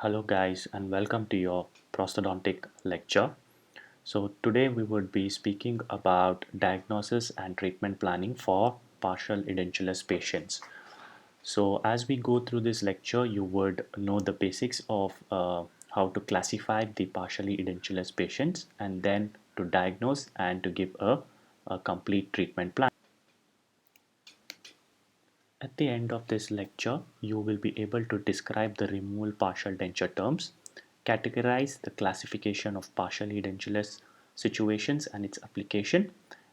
Hello guys and welcome to your prosthodontic lecture. So today we would be speaking about diagnosis and treatment planning for partial edentulous patients. So as we go through this lecture, you would know the basics of how to classify the partially edentulous patients and then to diagnose and to give a complete treatment plan. At the end of this lecture, you will be able to describe the removal partial denture terms, categorize the classification of partially edentulous situations and its application,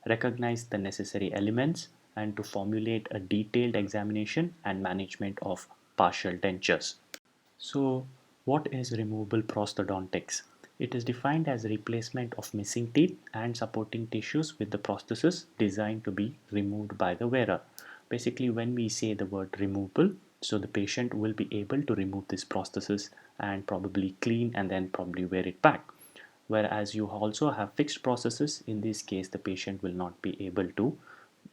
recognize the necessary elements, and to formulate a detailed examination and management of partial dentures. So, what is removable prosthodontics? It is defined as replacement of missing teeth and supporting tissues with the prosthesis designed to be removed by the wearer. Basically, when we say the word removable, so the patient will be able to remove this prosthesis and probably clean and then probably wear it back. Whereas you also have fixed processes, in this case, the patient will not be able to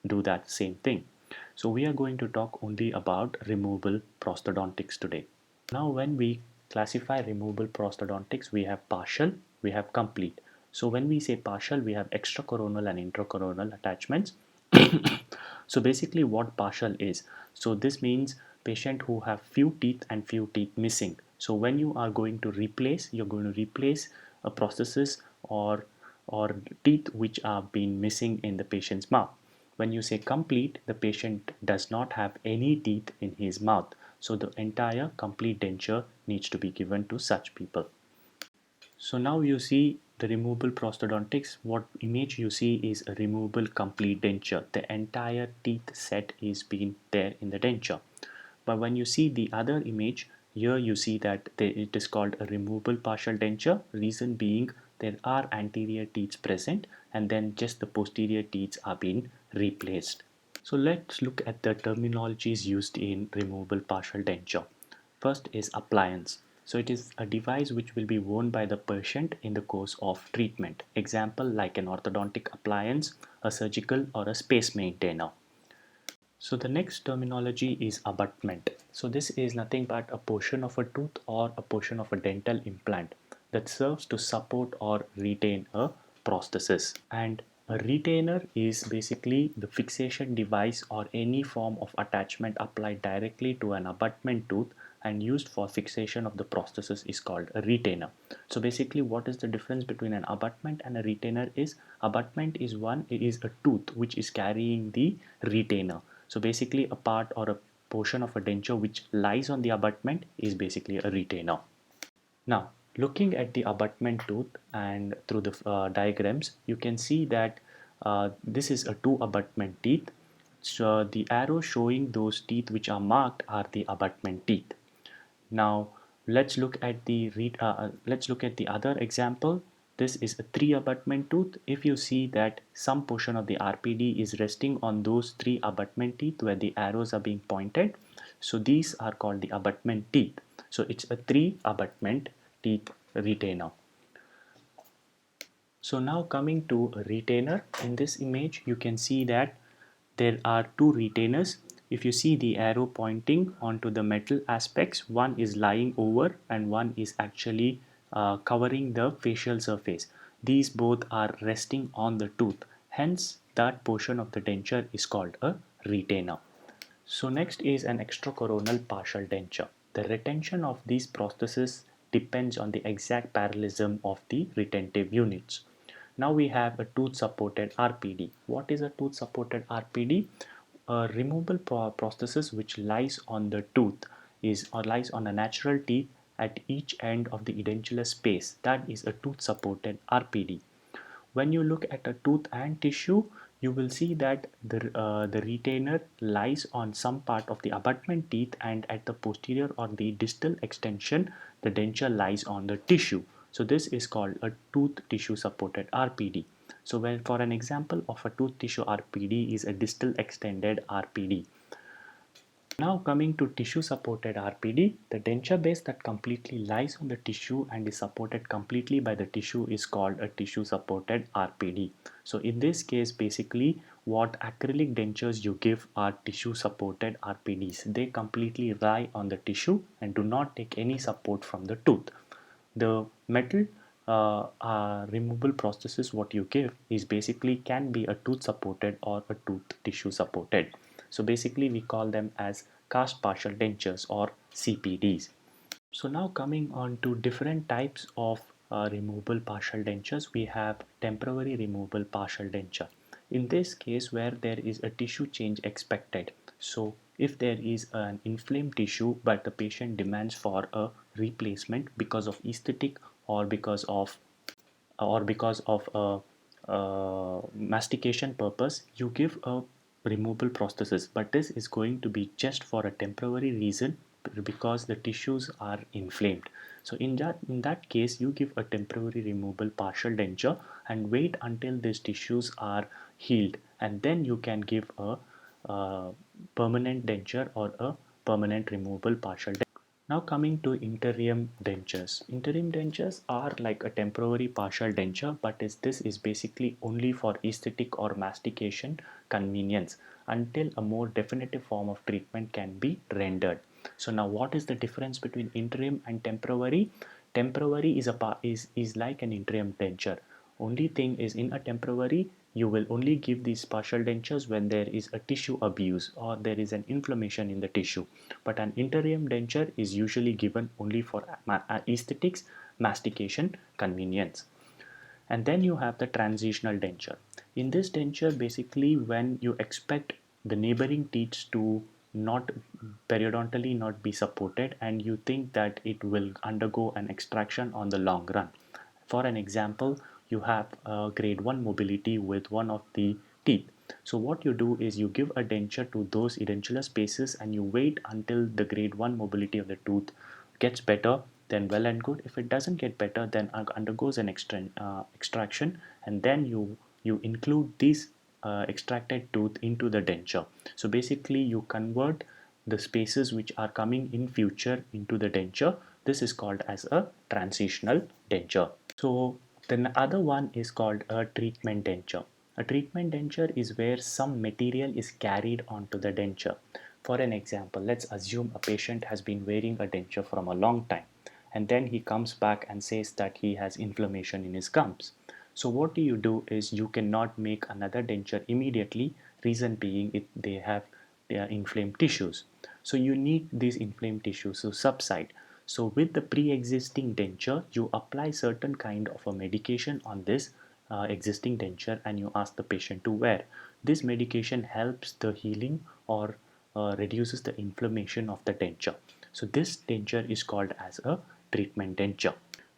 do that same thing. So we are going to talk only about removable prosthodontics today. Now, when we classify removable prosthodontics, we have partial, we have complete. So when we say partial, we have extracoronal and intracoronal attachments. So basically what partial is, so this means patient who have few teeth and few teeth missing. So when you are going to replace, you're going to replace a prosthesis or teeth which are being missing in the patient's mouth. When you say complete, the patient does not have any teeth in his mouth. So the entire complete denture needs to be given to such people. So now you see the removable prosthodontics. What image you see is a removable complete denture. The entire teeth set is being there in the denture. But when you see the other image, here you see that it is called a removable partial denture. Reason being there are anterior teeth present and then just the posterior teeth are being replaced. So let's look at the terminologies used in removable partial denture. First is appliance. So it is a device which will be worn by the patient in the course of treatment. Example like an orthodontic appliance, a surgical or a space maintainer. So the next terminology is abutment. So this is nothing but a portion of a tooth or a portion of a dental implant that serves to support or retain a prosthesis. And a retainer is basically the fixation device or any form of attachment applied directly to an abutment tooth and used for fixation of the prosthesis is called a retainer. So basically what is the difference between an abutment and a retainer is abutment is a tooth which is carrying the retainer. So basically a part or a portion of a denture which lies on the abutment is basically a retainer. Now, looking at the abutment tooth and through the diagrams, you can see that this is a two abutment teeth. So the arrow showing those teeth which are marked are the abutment teeth. Now let's look at the other example. This is a three abutment tooth. If you see that some portion of the RPD is resting on those three abutment teeth where the arrows are being pointed, so these are called the abutment teeth. So it's a three abutment teeth retainer. So now coming to a retainer, in this image you can see that there are two retainers. If you see the arrow pointing onto the metal aspects, one is lying over and one is actually covering the facial surface. These both are resting on the tooth. Hence, that portion of the denture is called a retainer. So next is an extracoronal partial denture. The retention of these prostheses depends on the exact parallelism of the retentive units. Now we have a tooth supported RPD. What is a tooth supported RPD? A removable prosthesis which lies on the tooth is or lies on a natural teeth at each end of the edentulous space. That is a tooth supported RPD. When you look at a tooth and tissue, you will see that the retainer lies on some part of the abutment teeth, and at the posterior or the distal extension the denture lies on the tissue. So this is called a tooth tissue supported RPD. So when for an example of a tooth tissue RPD is a distal extended RPD. Now coming to tissue supported RPD, the denture base that completely lies on the tissue and is supported completely by the tissue is called a tissue supported RPD. So in this case, basically what acrylic dentures you give are tissue supported RPDs. They completely lie on the tissue and do not take any support from the tooth. The metal removable prosthesis what you give is basically can be a tooth supported or a tooth tissue supported. So basically we call them as cast partial dentures or CPDs. So now coming on to different types of removable partial dentures, we have temporary removable partial denture. In this case where there is a tissue change expected. So if there is an inflamed tissue but the patient demands for a replacement because of aesthetic or because of a mastication purpose, you give a removable prosthesis, but this is going to be just for a temporary reason because the tissues are inflamed. So in that case you give a temporary removable partial denture and wait until these tissues are healed, and then you can give a permanent denture or a permanent removable partial denture. Now coming to interim dentures. Interim dentures are like a temporary partial denture, but this is basically only for aesthetic or mastication convenience until a more definitive form of treatment can be rendered. So now what is the difference between interim and temporary? Temporary is like an interim denture. Only thing is in a temporary you will only give these partial dentures when there is a tissue abuse or there is an inflammation in the tissue, but an interim denture is usually given only for aesthetics, mastication, convenience. And then you have the transitional denture. In this denture, basically when you expect the neighboring teeth to not periodontally not be supported and you think that it will undergo an extraction on the long run. For an example, you have grade 1 mobility with one of the teeth. So what you do is you give a denture to those edentulous spaces and you wait until the grade 1 mobility of the tooth gets better, then well and good. If it doesn't get better, then undergoes an extraction, and then you include this extracted tooth into the denture. So basically you convert the spaces which are coming in future into the denture. This is called as a transitional denture. So the other one is called a treatment denture. A treatment denture is where some material is carried onto the denture. For an example, let's assume a patient has been wearing a denture from a long time and then he comes back and says that he has inflammation in his gums. So what do you do is you cannot make another denture immediately, reason being they have their inflamed tissues. So you need these inflamed tissues to subside. So with the pre-existing denture, you apply certain kind of a medication on this existing denture and you ask the patient to wear. This medication helps the healing or reduces the inflammation of the denture. So this denture is called as a treatment denture.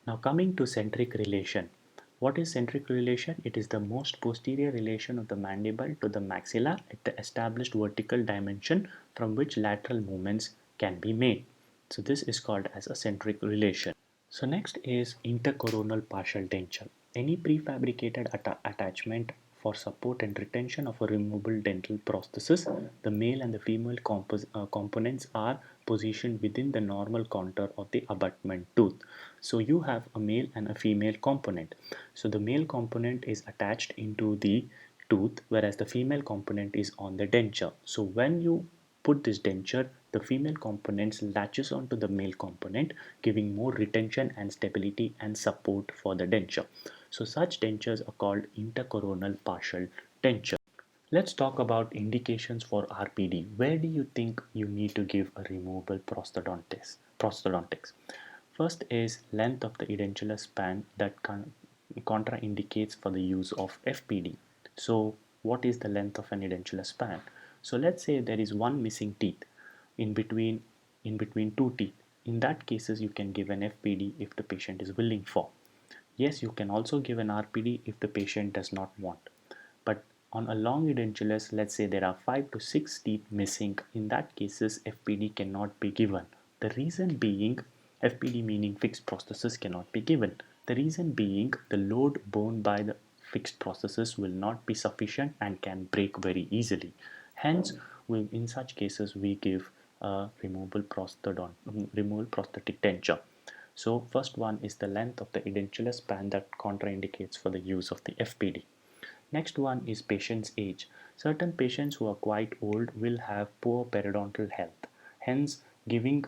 Now coming to centric relation. What is centric relation? It is the most posterior relation of the mandible to the maxilla at the established vertical dimension from which lateral movements can be made. So this is called as a centric relation. So next is intercoronal partial denture. Any prefabricated attachment for support and retention of a removable dental prosthesis. The male and the female components are positioned within the normal contour of the abutment tooth. So you have a male and a female component. So the male component is attached into the tooth whereas the female component is on the denture. So when you put this denture, the female components latches onto the male component, giving more retention and stability and support for the denture. So such dentures are called intercoronal partial denture. Let's talk about indications for RPD. Where do you think you need to give a removable prosthodontics? First is length of the edentulous span that contraindicates for the use of FPD. So what is the length of an edentulous span? So let's say there is one missing teeth in between two teeth. In that cases you can give an FPD if the patient is willing for. Yes, you can also give an RPD if the patient does not want. But on a long edentulous, let's say there are 5 to 6 teeth missing, in that cases FPD cannot be given. The reason being, FPD meaning fixed prosthesis cannot be given. The reason being the load borne by the fixed prosthesis will not be sufficient and can break very easily. Hence, in such cases we give a removable prosthetic denture. So first one is the length of the edentulous span that contraindicates for the use of the FPD. Next one is patient's age. Certain patients who are quite old will have poor periodontal health. Hence, giving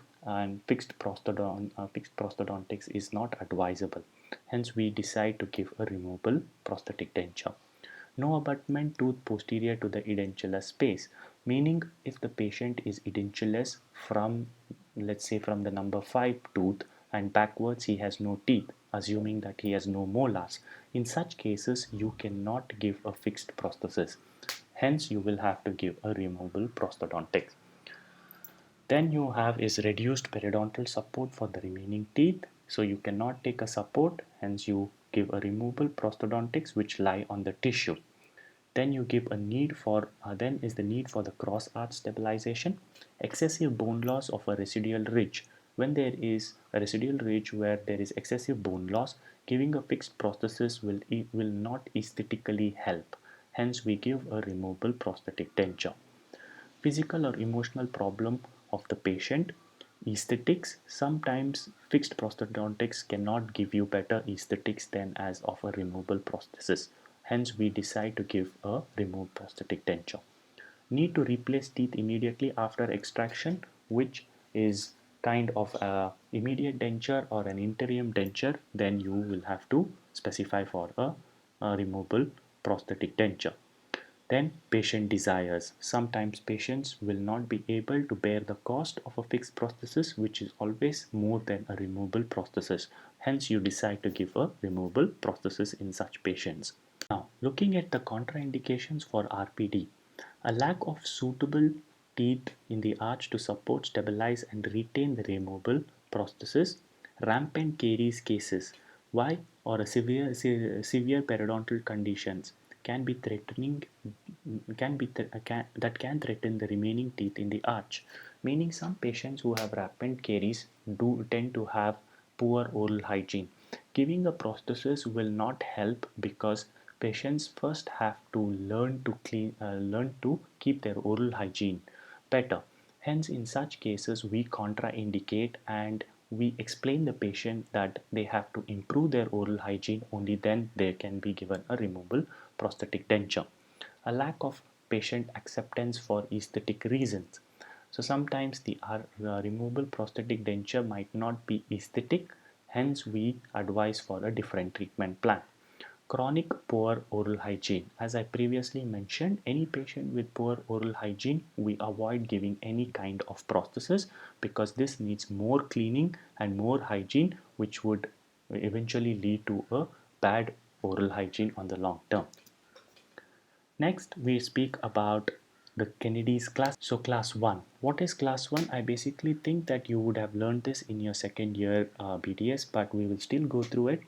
fixed prosthodontics is not advisable. Hence, we decide to give a removable prosthetic denture. No abutment tooth posterior to the edentulous space, meaning if the patient is edentulous from, let's say, from the number 5 tooth and backwards he has no teeth, assuming that he has no molars. In such cases, you cannot give a fixed prosthesis. Hence, you will have to give a removable prosthodontics. Then you have is reduced periodontal support for the remaining teeth. So you cannot take a support, hence you give a removable prosthodontics which lie on the tissue. Then you give a need for then is the need for the cross arch stabilization, excessive bone loss of a residual ridge. When there is a residual ridge where there is excessive bone loss, giving a fixed prosthesis will not aesthetically help. Hence, we give a removable prosthetic denture. Physical or emotional problem of the patient. Aesthetics. Sometimes fixed prosthodontics cannot give you better aesthetics than as of a removable prosthesis. Hence, we decide to give a removed prosthetic denture. Need to replace teeth immediately after extraction, which is kind of a immediate denture or an interim denture, then you will have to specify for a removable prosthetic denture. Then patient desires. Sometimes patients will not be able to bear the cost of a fixed prosthesis, which is always more than a removable prosthesis. Hence, you decide to give a removable prosthesis in such patients. Now, looking at the contraindications for RPD, a lack of suitable teeth in the arch to support, stabilize, and retain the removable prosthesis, rampant caries cases. Why? Or a severe periodontal conditions can be threatening that can threaten the remaining teeth in the arch, meaning some patients who have rampant caries do tend to have poor oral hygiene. Giving a prosthesis will not help because patients first have to learn to keep their oral hygiene better. Hence, in such cases, we contraindicate and we explain the patient that they have to improve their oral hygiene, only then they can be given a removable prosthetic denture. A lack of patient acceptance for aesthetic reasons. So sometimes the removable prosthetic denture might not be aesthetic, hence we advise for a different treatment plan. Chronic poor oral hygiene. As I previously mentioned, any patient with poor oral hygiene, we avoid giving any kind of prosthesis because this needs more cleaning and more hygiene, which would eventually lead to a bad oral hygiene on the long term. Next, we speak about the Kennedy's class. So class 1. What is class 1? I basically think that you would have learned this in your second year BDS, but we will still go through it.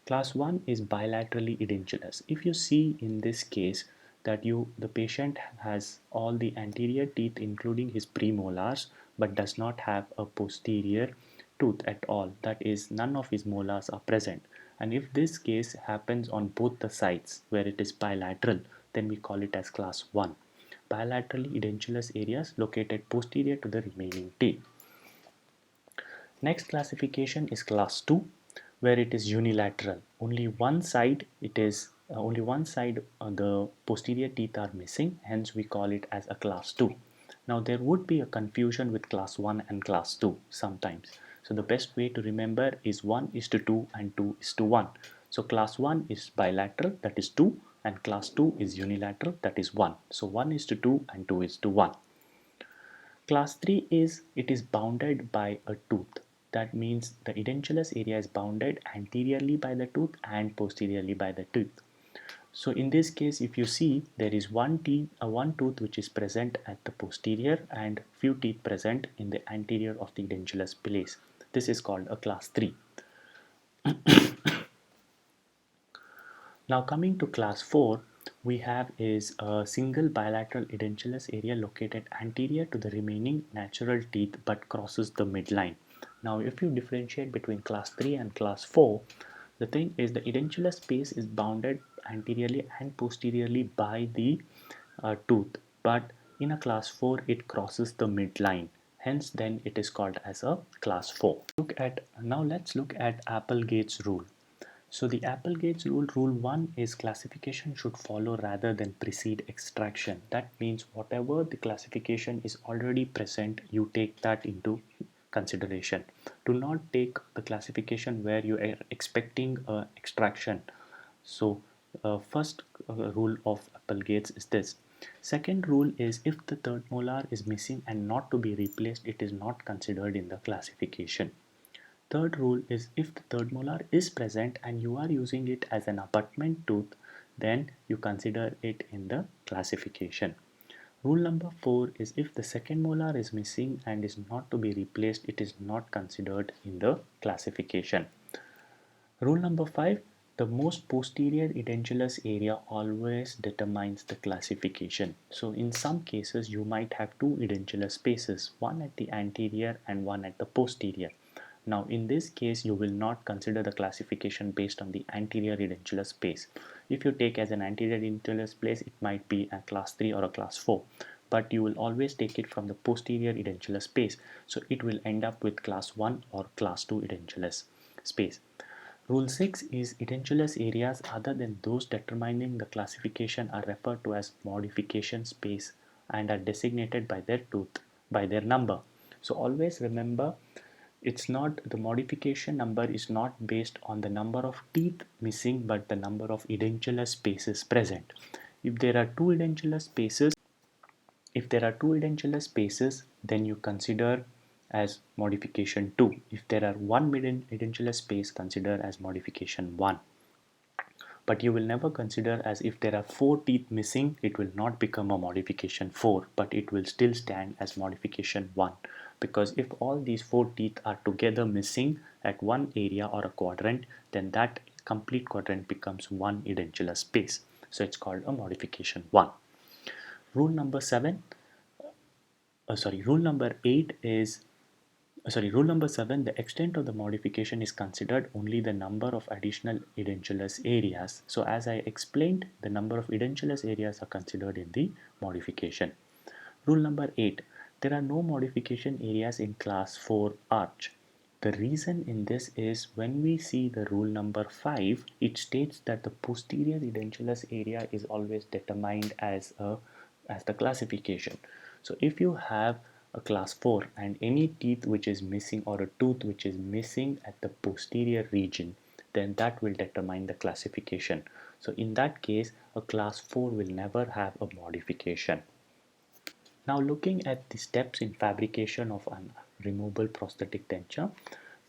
Class 1 is bilaterally edentulous. If you see in this case that the patient has all the anterior teeth including his premolars but does not have a posterior tooth at all, that is none of his molars are present, and if this case happens on both the sides where it is bilateral, then we call it as class 1. Bilaterally edentulous areas located posterior to the remaining teeth. Next classification is class 2, where it is unilateral. Only one side the posterior teeth are missing, hence we call it as a class 2. Now there would be a confusion with class 1 and class 2 sometimes. So the best way to remember is 1 is to 2 and 2 is to 1. So class 1 is bilateral, that is 2, and class 2 is unilateral, that is 1. So 1 is to 2 and 2 is to 1. Class 3 is it is bounded by a tooth. That means the edentulous area is bounded anteriorly by the tooth and posteriorly by the tooth. So in this case, if you see, there is one tooth which is present at the posterior and few teeth present in the anterior of the edentulous place. This is called a class 3. Now coming to class 4, we have is a single bilateral edentulous area located anterior to the remaining natural teeth but crosses the midline. Now if you differentiate between class 3 and class 4, the thing is the edentulous space is bounded anteriorly and posteriorly by the tooth, but in a class 4 it crosses the midline. hence then it is called as a class 4. Now let's look at Applegate's rule. So the Applegate's rule 1 is classification should follow rather than precede extraction. That means whatever the classification is already present, you take that into consideration. Do not take the classification where you are expecting extraction. So first rule of Applegate's is this. Second rule is if the third molar is missing and not to be replaced, it is not considered in the classification. Third rule is if the third molar is present and you are using it as an abutment tooth, then you consider it in the classification. Rule number 4 is if the second molar is missing and is not to be replaced, it is not considered in the classification. Rule number 5, the most posterior edentulous area always determines the classification. So in some cases you might have two edentulous spaces, one at the anterior and one at the posterior. Now in this case you will not consider the classification based on the anterior edentulous space. If you take as an anterior edentulous space, it might be a class 3 or a class 4, but you will always take it from the posterior edentulous space, so it will end up with class 1 or class 2 edentulous space. Rule 6 is edentulous areas other than those determining the classification are referred to as modification space and are designated by their number. So always remember, it's not the modification number is not based on the number of teeth missing but the number of edentulous spaces present. If there are two edentulous spaces, then you consider as modification 2. If there are one edentulous space, consider as modification 1. But you will never consider as if there are 4 teeth missing, it will not become a modification 4, but it will still stand as modification 1. Because if all these 4 teeth are together missing at one area or a quadrant, then that complete quadrant becomes one edentulous space. So it's called a modification 1. Rule number 7 rule number 8 is rule number 7, the extent of the modification is considered only the number of additional edentulous areas. So as I explained, the number of edentulous areas are considered in the modification. Rule number 8, there are no modification areas in class 4 arch. The reason in this is when we see the rule number 5, it states that the posterior edentulous area is always determined as the classification. So if you have a class 4 and any teeth which is missing or a tooth which is missing at the posterior region, then that will determine the classification. So in that case, a class 4 will never have a modification. Now looking at the steps in fabrication of an removable prosthetic denture,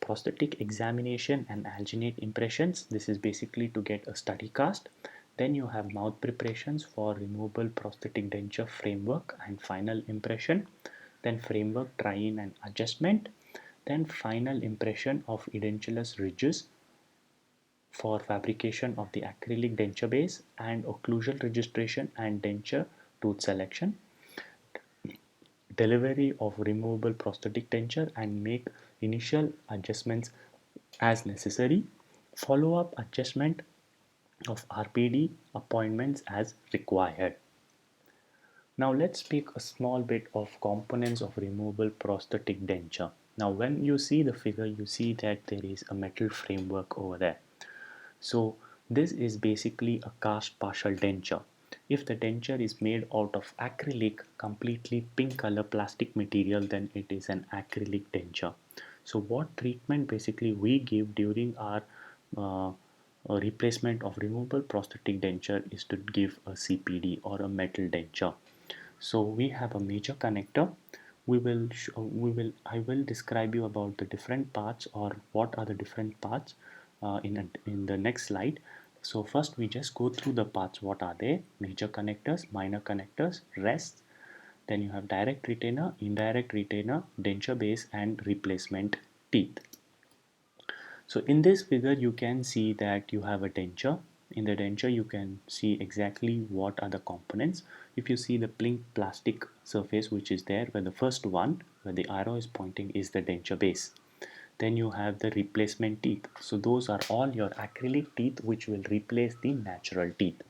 prosthetic examination and alginate impressions. This is basically to get a study cast. Then you have mouth preparations for removable prosthetic denture framework and final impression. Then framework try-in and adjustment. Then final impression of edentulous ridges for fabrication of the acrylic denture base and occlusal registration and denture tooth selection. Delivery of removable prosthetic denture and make initial adjustments as necessary. Follow-up adjustment of RPD appointments as required. Now let's speak a small bit of components of removable prosthetic denture. Now when you see the figure, you see that there is a metal framework over there. So this is basically a cast partial denture. If the denture is made out of acrylic, completely pink color plastic material, then it is an acrylic denture. So what treatment basically we give during our replacement of removable prosthetic denture is to give a CPD or a metal denture. So we have a major connector. I will describe you about the different parts or what are the different parts in the next slide. So first we just go through the parts. What are they? Major connectors, minor connectors, rests. Then you have direct retainer, indirect retainer, denture base and replacement teeth. So in this figure you can see that you have a denture. In the denture you can see exactly what are the components. If you see the pink plastic surface which is there, where the first one where the arrow is pointing is the denture base. Then you have the replacement teeth. So those are all your acrylic teeth which will replace the natural teeth.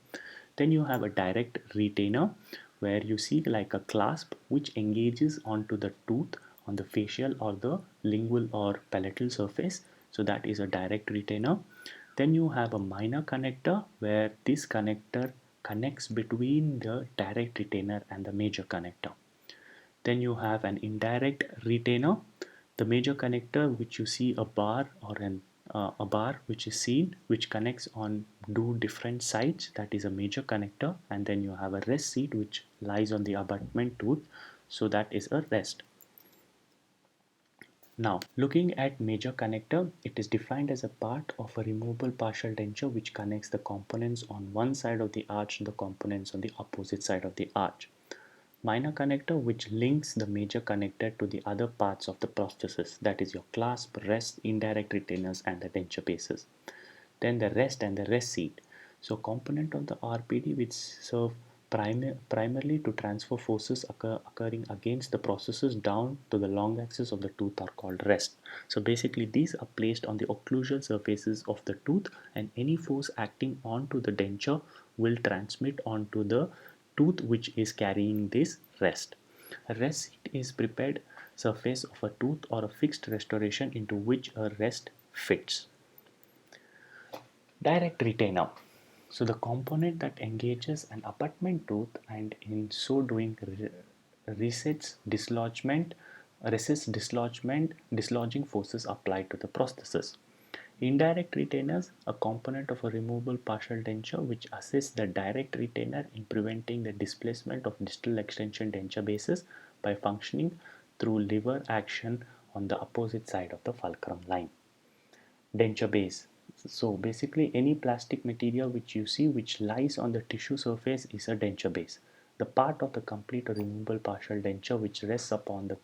Then you have a direct retainer where you see like a clasp which engages onto the tooth on the facial or the lingual or palatal surface. So that is a direct retainer. Then you have a minor connector where this connector connects between the direct retainer and the major connector. Then you have an indirect retainer, the major connector which you see a bar or a bar which is seen which connects on two different sides, that is a major connector. And then you have a rest seat which lies on the abutment tooth, so that is a rest. Now, looking at major connector, it is defined as a part of a removable partial denture which connects the components on one side of the arch to the components on the opposite side of the arch. Minor connector which links the major connector to the other parts of the prosthesis, that is your clasp, rest, indirect retainers and the denture bases. Then the rest and the rest seat. So component of the RPD which serve primarily to transfer forces occurring against the processes down to the long axis of the tooth are called rest. So basically these are placed on the occlusal surfaces of the tooth, and any force acting onto the denture will transmit onto the tooth which is carrying this rest. A rest seat is prepared surface of a tooth or a fixed restoration into which a rest fits. Direct retainer. So the component that engages an abutment tooth and in so doing resists dislodgement, dislodging forces applied to the prosthesis. Indirect retainers, a component of a removable partial denture which assists the direct retainer in preventing the displacement of distal extension denture bases by functioning through lever action on the opposite side of the fulcrum line. Denture base. So basically any plastic material which you see which lies on the tissue surface is a denture base. The part of the complete or removable partial denture which rests upon the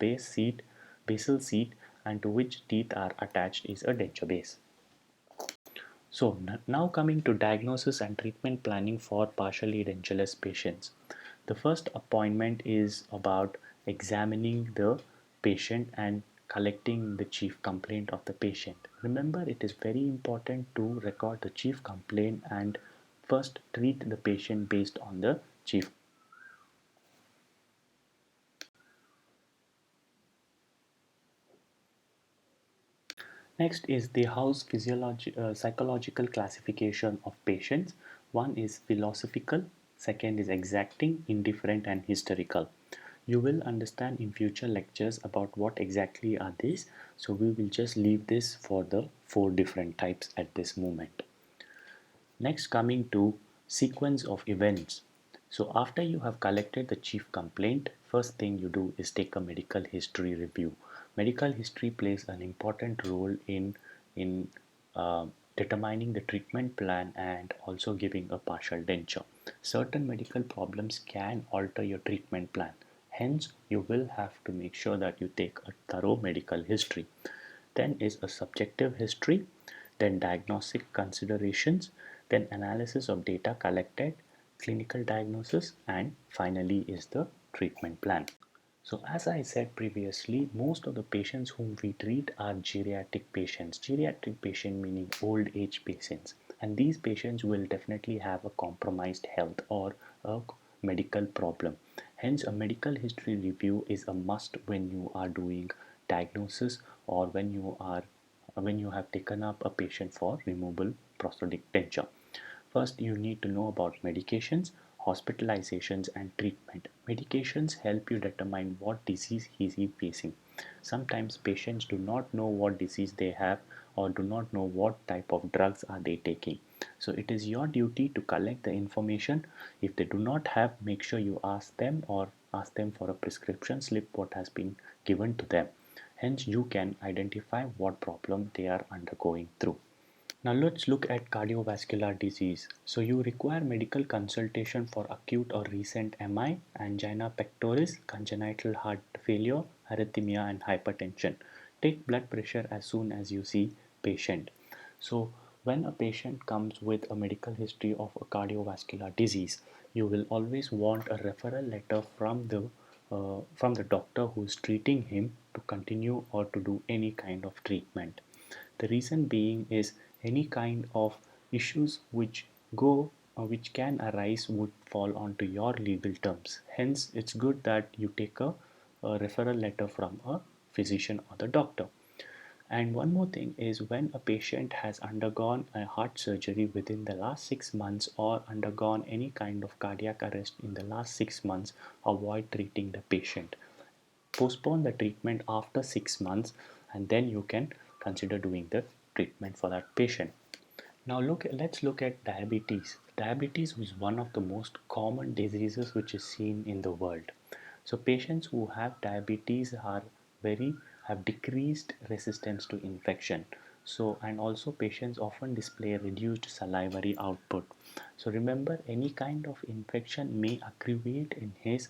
basal seat and to which teeth are attached is a denture base. So now coming to diagnosis and treatment planning for partially edentulous patients. The first appointment is about examining the patient and collecting the chief complaint of the patient. Remember, it is very important to record the chief complaint and first treat the patient based on the chief. Next is the house psychological classification of patients. One is philosophical, second is exacting, indifferent, and hysterical. You will understand in future lectures about what exactly are these, so we will just leave this for the four different types at this moment. Next, coming to sequence of events. So after you have collected the chief complaint, first thing you do is take a medical history review. Medical history plays an important role in determining the treatment plan and also giving a partial denture. Certain medical problems can alter your treatment plan. Hence, you will have to make sure that you take a thorough medical history. Then is a subjective history, then diagnostic considerations, then analysis of data collected, clinical diagnosis, and finally is the treatment plan. So as I said previously, most of the patients whom we treat are geriatric patients. Geriatric patient meaning old age patients. And these patients will definitely have a compromised health or a medical problem. Hence, a medical history review is a must when you are doing diagnosis or when you have taken up a patient for removable prosthetic denture. First, you need to know about medications, hospitalizations, and treatment. Medications help you determine what disease is he facing. Sometimes patients do not know what disease they have or do not know what type of drugs are they taking. So it is your duty to collect the information. If they do not have, make sure you ask them or ask them for a prescription slip what has been given to them. Hence, you can identify what problem they are undergoing through. Now let's look at cardiovascular disease. So you require medical consultation for acute or recent MI, angina pectoris, congenital heart failure, arrhythmia and hypertension. Take blood pressure as soon as you see patient. So when a patient comes with a medical history of a cardiovascular disease, you will always want a referral letter from the doctor who is treating him to continue or to do any kind of treatment. The reason being is any kind of issues which can arise would fall onto your legal terms. Hence, it's good that you take a referral letter from a physician or the doctor. And one more thing is, when a patient has undergone a heart surgery within the last 6 months or undergone any kind of cardiac arrest in the last 6 months, avoid treating the patient. Postpone the treatment after 6 months, and then you can consider doing the treatment for that patient. Now let's look at diabetes. Diabetes is one of the most common diseases which is seen in the world. So patients who have diabetes very have decreased resistance to infection. So, and also patients often display reduced salivary output. So remember, any kind of infection may aggravate in his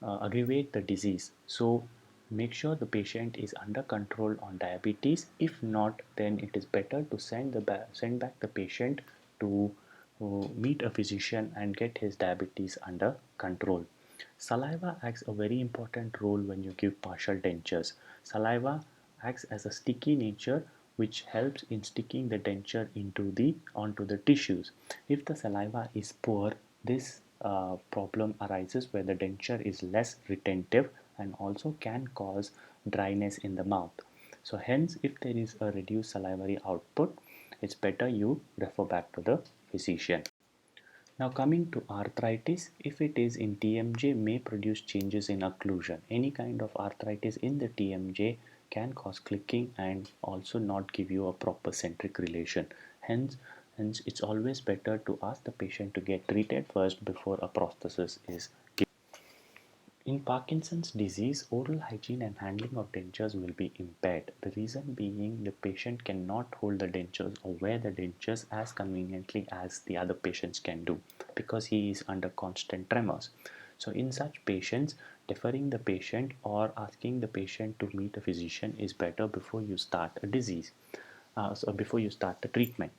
aggravate the disease. So make sure the patient is under control on diabetes. If not, then it is better to send back the patient to meet a physician and get his diabetes under control. Saliva acts a very important role when you give partial dentures. Saliva acts as a sticky nature which helps in sticking the denture onto the tissues. If the saliva is poor, this problem arises where the denture is less retentive and also can cause dryness in the mouth. So hence, if there is a reduced salivary output, it's better you refer back to the physician. Now coming to arthritis, if it is in TMJ, may produce changes in occlusion. Any kind of arthritis in the TMJ can cause clicking and also not give you a proper centric relation. Hence it's always better to ask the patient to get treated first before a prosthesis is given. In Parkinson's disease, oral hygiene and handling of dentures will be impaired. The reason being, the patient cannot hold the dentures or wear the dentures as conveniently as the other patients can do because he is under constant tremors. So in such patients, deferring the patient or asking the patient to meet a physician is better before you start a disease, so before you start the treatment.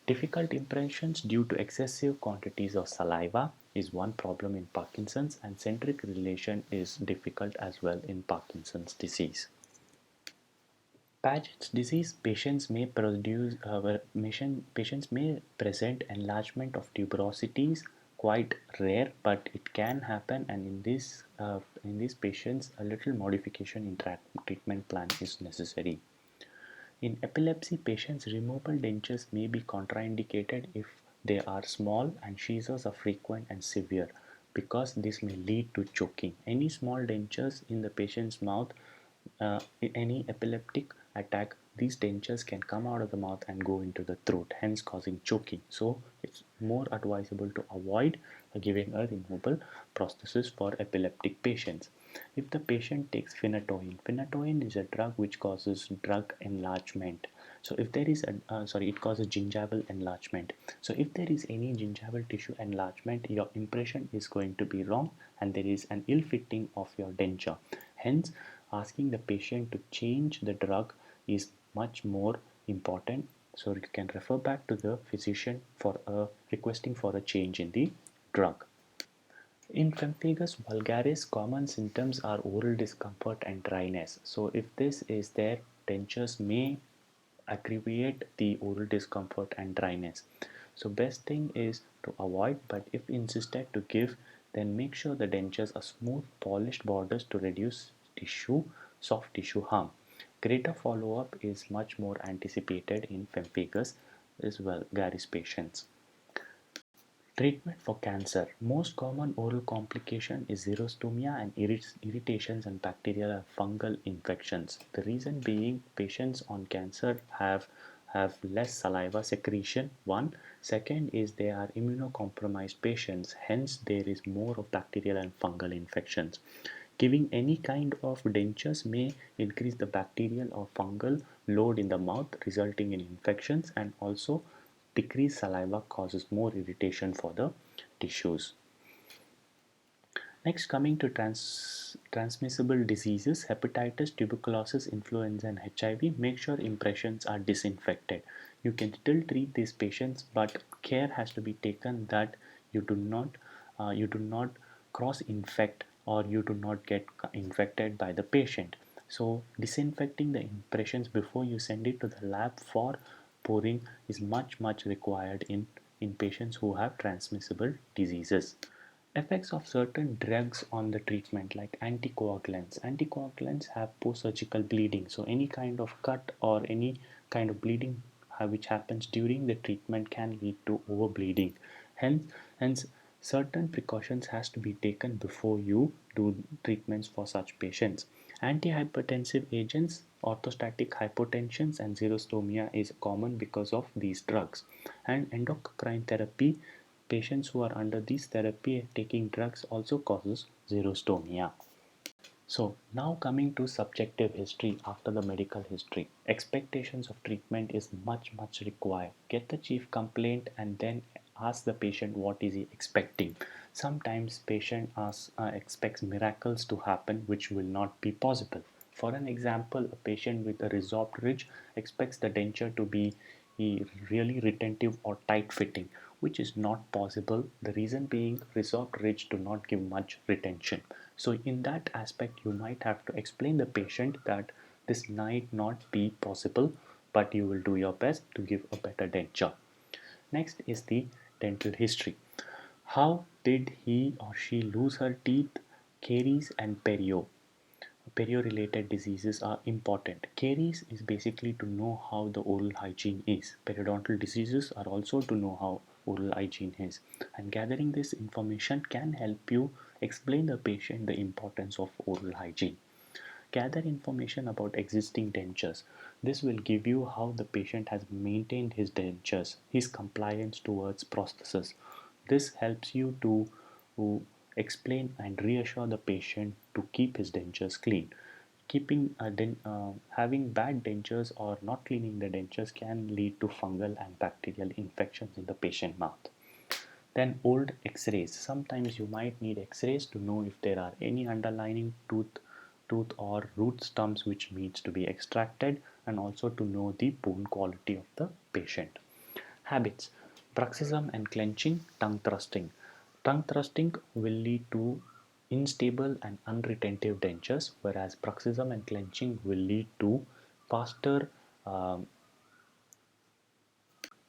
Difficult impressions due to excessive quantities of saliva is one problem in Parkinson's, and centric relation is difficult as well in Parkinson's disease. Paget's disease patients may present enlargement of tuberosities, quite rare, but it can happen, and in these patients a little modification in treatment plan is necessary. In epilepsy patients, removable dentures may be contraindicated if they are small and seizures are frequent and severe, because this may lead to choking. Any small dentures in the patient's mouth, in any epileptic attack, these dentures can come out of the mouth and go into the throat, hence causing choking. So it's more advisable to avoid giving a removable prosthesis for epileptic patients. If the patient takes phenytoin is a drug which causes drug enlargement. So if there is it causes gingival enlargement. So if there is any gingival tissue enlargement, your impression is going to be wrong and there is an ill fitting of your denture. Hence, asking the patient to change the drug is much more important. So you can refer back to the physician for requesting for a change in the drug. In pemphigus vulgaris, common symptoms are oral discomfort and dryness. So if this is there, dentures may aggravate the oral discomfort and dryness. So best thing is to avoid, but if insisted to give, then make sure the dentures are smooth, polished borders to reduce soft tissue harm. Greater follow-up is much more anticipated in pemphigus as well, Gary's patients. Treatment for cancer. Most common oral complication is xerostomia and irritations and bacterial and fungal infections. The reason being, patients on cancer have less saliva secretion. One. Second is they are immunocompromised patients, hence there is more of bacterial and fungal infections. Giving any kind of dentures may increase the bacterial or fungal load in the mouth, resulting in infections, and also decreased saliva causes more irritation for the tissues. Next, coming to transmissible diseases, hepatitis, tuberculosis, influenza, and HIV, make sure impressions are disinfected. You can still treat these patients, but care has to be taken that you do not cross infect or you do not get infected by the patient. So disinfecting the impressions before you send it to the lab for pouring is much required in patients who have transmissible diseases. Effects of certain drugs on the treatment, like anticoagulants. Anticoagulants have post-surgical bleeding, so any kind of cut or any kind of bleeding which happens during the treatment can lead to overbleeding. Hence, certain precautions has to be taken before you do treatments for such patients. Antihypertensive agents, orthostatic hypotension and xerostomia is common because of these drugs. And endocrine therapy, patients who are under this therapy taking drugs also causes xerostomia. So now coming to subjective history after the medical history. Expectations of treatment is much required. Get the chief complaint and then ask the patient what is he expecting. Sometimes patient expects miracles to happen which will not be possible. For an example, a patient with a resorbed ridge expects the denture to be really retentive or tight fitting, which is not possible. The reason being resorbed ridge do not give much retention. So in that aspect, you might have to explain the patient that this might not be possible, but you will do your best to give a better denture. Next is the dental history. How did he or she lose her teeth? Caries and perio. Perio-related diseases are important. Caries is basically to know how the oral hygiene is. Periodontal diseases are also to know how oral hygiene is. And gathering this information can help you explain the patient the importance of oral hygiene. Gather information about existing dentures. This will give you how the patient has maintained his dentures, his compliance towards prosthesis. This helps you to explain and reassure the patient to keep his dentures clean. Having bad dentures or not cleaning the dentures can lead to fungal and bacterial infections in the patient mouth. Then old x-rays. Sometimes you might need x-rays to know if there are any underlying tooth or root stumps which needs to be extracted, and also to know the bone quality of the patient. Habits. Bruxism and clenching, tongue thrusting. Tongue thrusting will lead to unstable and unretentive dentures, whereas bruxism and clenching will lead to faster um,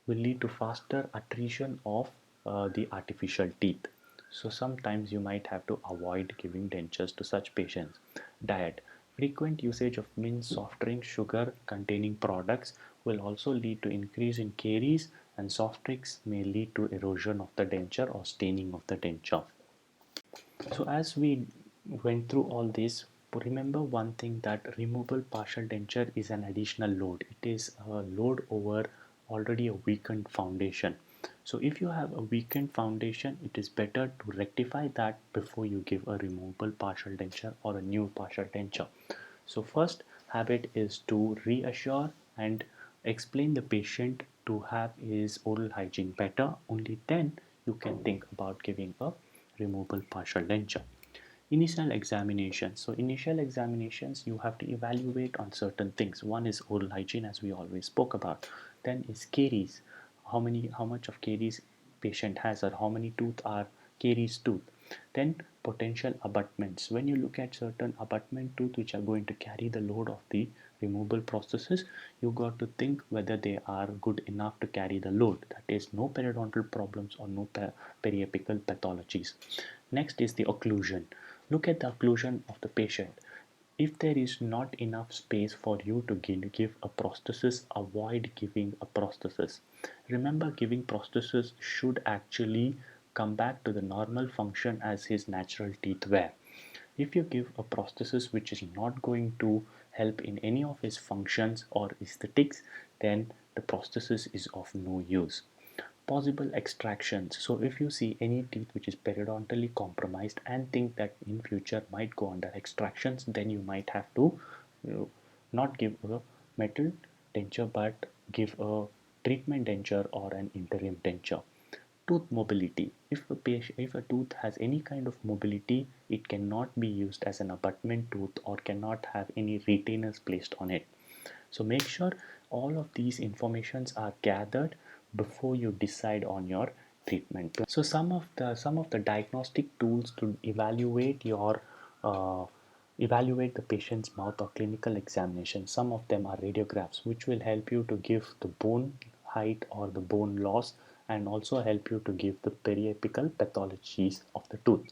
attrition of the artificial teeth. So sometimes you might have to avoid giving dentures to such patients. Diet. Frequent usage of mint, soft drink, sugar containing products will also lead to increase in caries, and soft drinks may lead to erosion of the denture or staining of the denture. So as we went through all this, remember one thing, that removable partial denture is an additional load. It is a load over already a weakened foundation. So if you have a weakened foundation, it is better to rectify that before you give a removable partial denture or a new partial denture. So first habit is to reassure and explain the patient to have his oral hygiene better. Only then you can think about giving a removable partial denture. Initial examination. So initial examinations, you have to evaluate on certain things. One is oral hygiene, as we always spoke about. Then is caries. How much of caries patient has, or how many tooth are caries tooth. Then potential abutments. When you look at certain abutment tooth which are going to carry the load of the removable processes, you got to think whether they are good enough to carry the load. That is, no periodontal problems or no periapical pathologies. Next is the occlusion. Look at the occlusion of the patient. If there is not enough space for you to give a prosthesis, avoid giving a prosthesis. Remember, giving prosthesis should actually come back to the normal function as his natural teeth were. If you give a prosthesis which is not going to help in any of his functions or aesthetics, then the prosthesis is of no use. Possible extractions. So if you see any teeth which is periodontally compromised and think that in future might go under extractions, then you might have to, you know, not give a metal denture but give a treatment denture or an interim denture. Tooth mobility. If a tooth has any kind of mobility, it cannot be used as an abutment tooth or cannot have any retainers placed on it. So make sure all of these informations are gathered before you decide on your treatment plan. So some of the diagnostic tools to uh, evaluate the patient's mouth or clinical examination. Some of them are radiographs, which will help you to give the bone height or the bone loss and also help you to give the periapical pathologies of the tooth.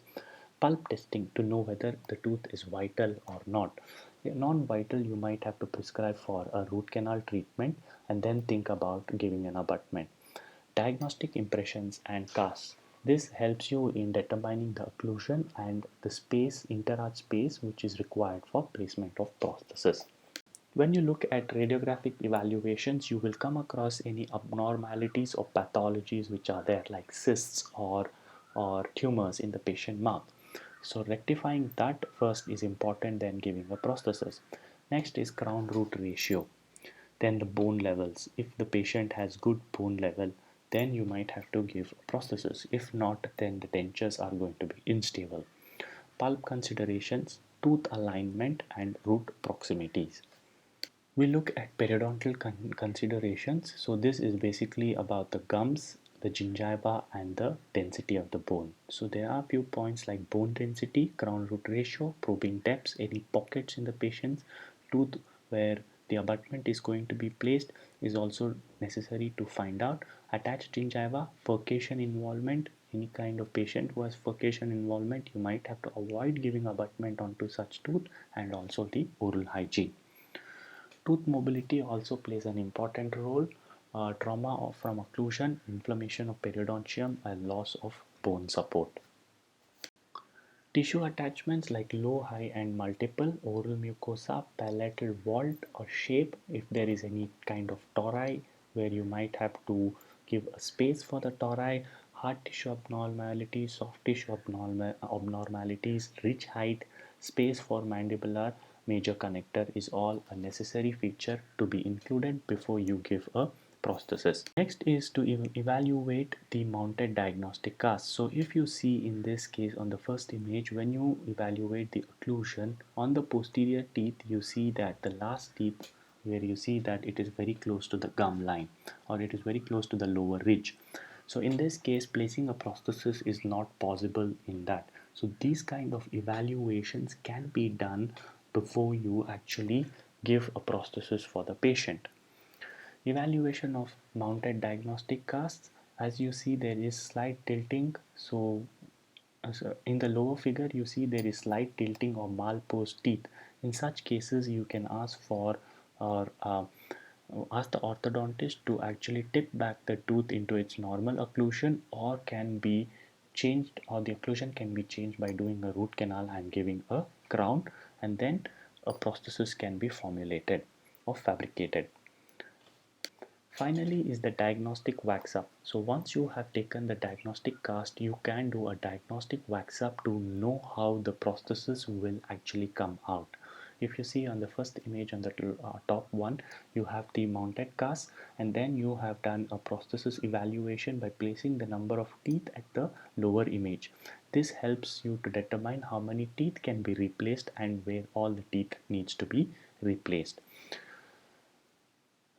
Pulp testing to know whether the tooth is vital or not. If non-vital, you might have to prescribe for a root canal treatment and then think about giving an abutment. Diagnostic impressions and casts. This helps you in determining the occlusion and the space, interarch space, which is required for placement of prosthesis. When you look at radiographic evaluations, you will come across any abnormalities or pathologies which are there, like cysts or tumors in the patient mouth. So rectifying that first is important than giving a prosthesis. Next is crown root ratio. Then the bone levels. If the patient has good bone level, then you might have to give a prosthesis. If not, then the dentures are going to be unstable. Pulp considerations, tooth alignment and root proximities. We look at periodontal considerations. So this is basically about the gums, the gingiva and the density of the bone. So there are a few points like bone density, crown root ratio, probing depths, any pockets in the patient's tooth where the abutment is going to be placed is also necessary to find out. Attached gingiva, furcation involvement, any kind of patient who has furcation involvement, you might have to avoid giving abutment onto such tooth, and also the oral hygiene. Tooth mobility also plays an important role. Trauma from occlusion, inflammation of periodontium, and loss of bone support. Tissue attachments like low, high, and multiple, oral mucosa, palatal vault or shape, if there is any kind of tori where you might have to give a space for the tori, hard tissue abnormalities, soft tissue abnormalities, ridge height, space for mandibular major connector is all a necessary feature to be included before you give a prosthesis. Next is to evaluate the mounted diagnostic cast. So if you see in this case on the first image, when you evaluate the occlusion on the posterior teeth, you see that the last teeth where you see that it is very close to the gum line, or it is very close to the lower ridge. So in this case, placing a prosthesis is not possible in that. So these kind of evaluations can be done before you actually give a prosthesis for the patient. Evaluation of mounted diagnostic casts. As you see, there is slight tilting. So in the lower figure, you see there is slight tilting or malposed teeth. In such cases, you can ask for or ask the orthodontist to actually tip back the tooth into its normal occlusion, or can be changed, or the occlusion can be changed by doing a root canal and giving a crown, and then a prosthesis can be formulated or fabricated. Finally is the diagnostic wax up. So once you have taken the diagnostic cast, you can do a diagnostic wax up to know how the prosthesis will actually come out. If you see on the first image on the top one, you have the mounted cast, and then you have done a prosthesis evaluation by placing the number of teeth at the lower image. This helps you to determine how many teeth can be replaced and where all the teeth needs to be replaced.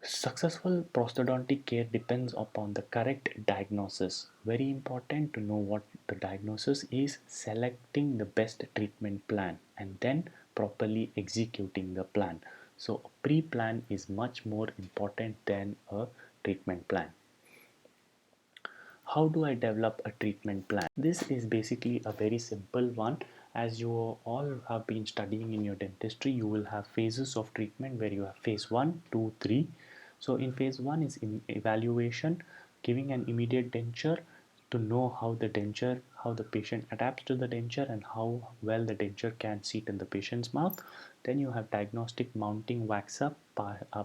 Successful prosthodontic care depends upon the correct diagnosis. Very important to know what the diagnosis is, selecting the best treatment plan, and then properly executing the plan. So, a pre plan is much more important than a treatment plan. How do I develop a treatment plan? This is basically a very simple one. As you all have been studying in your dentistry, you will have phases of treatment where you have phase 1, 2, 3. So in phase 1 is evaluation, giving an immediate denture to know how the patient adapts to the denture and how well the denture can sit in the patient's mouth. Then you have diagnostic mounting wax up,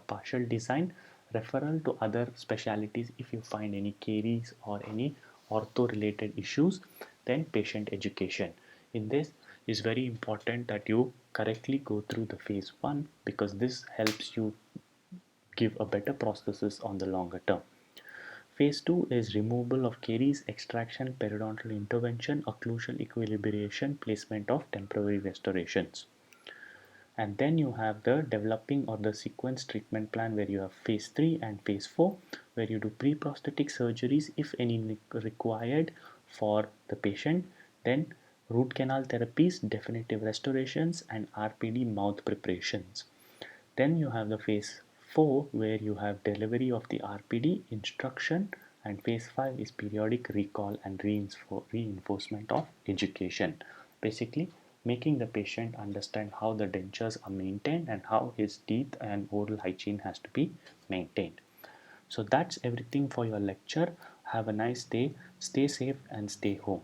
partial design, referral to other specialties if you find any caries or any ortho related issues, then patient education. In this is very important that you correctly go through the phase 1, because this helps you give a better prosthesis on the longer term. Phase 2 is removal of caries, extraction, periodontal intervention, occlusion equilibration, placement of temporary restorations. And then you have the developing or the sequence treatment plan where you have phase 3 and phase 4, where you do pre-prosthetic surgeries if any required for the patient, then root canal therapies, definitive restorations, and RPD mouth preparations. Then you have the phase 4 where you have delivery of the RPD, instruction, and phase 5 is periodic recall and reinforcement of education, basically making the patient understand how the dentures are maintained and how his teeth and oral hygiene has to be maintained. So that's everything for your lecture. Have a nice day, stay safe and stay home.